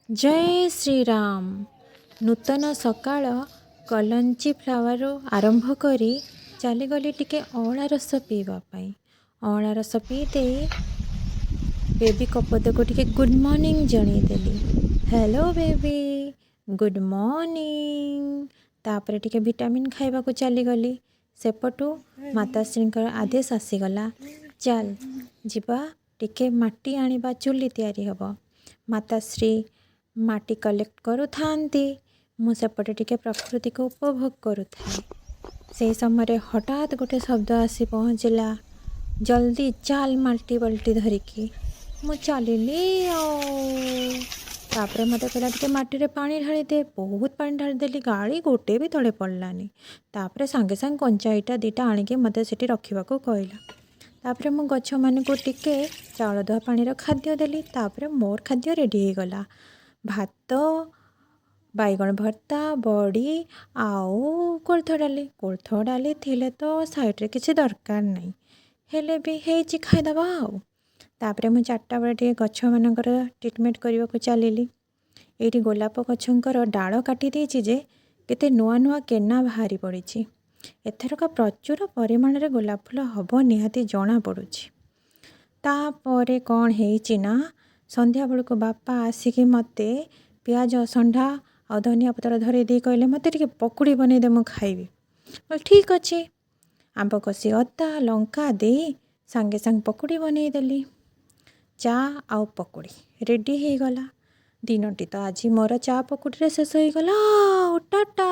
जय श्री राम। नूतन सकाळ कलंची फ्लावर आरंभ करी चलीगली टिके अँला रस पीवा पाई। अँला रस पी दे बेबी कपद को टिके गुड मॉर्निंग जनईदेली। Hello baby good morning. तापर टिके विटामिन खाइबा को चलीगली। सेपटू माताश्री आदेश आसीगला, चल जीवा टिके माटी आनिबा चुली तैयारी हब। माताश्री माटी कलेक्ट करूथांती, मु सेपटे टिके प्रकृति को उपभोग करूथाए। से समय हठात गोटे शब्द आसी पहुँचला, जल्दी चाल माल्टी बाल्टी धरिकी। मु चलिली तापर मत कहला टिके माटी रे पानी ढाली दे। बहुत पानी ढाली देली, गाड़ी गोटे भी तले पड़लानी। तापर सांगे सांगे कंचा इटा दीटा आनिके मत सेठी रखिबाको कहला। तापर मु गछ मानकु टिके चाउल धुआ पानी रो खाद्य देली। तापर मोर खाद्य रेडी हो गला, भात बैगण भर्ता बड़ी आउ कोल्थ डाली। कोल्थ डाली थिले तो साइड्रे किसी दरकार नहीं, हेले भी हेची खाइदबा आउ। तापर मु 4टा बेले टिके गछ मानकर ट्रिटमेंट करने को चलिली। एठी गोलाप गछंकर डाल काटी देछि जे केते नुआ नुआ केना बाहरी पड़िछि। एथरका प्रचुर परिमाण रे गोलाप फूल हब निहाती जना पड़ुछि। तापरे कौन हेछि ना, संध्या बेलू बापा आसिकी मते पियाज संढा आ धनिया पत्र धरे दी कहले मते टिके पकुड़ी बनै दे, मु खाइबी। ठीक अच्छे। आंब कषि अदा लंका दे सांगे सांग पकुड़ी बनै देली। चा आउ पकुड़ी रेडी हो गला। दिनटी तो आज मोर चा पकुड़ी रे शेष हो गला। टाटा।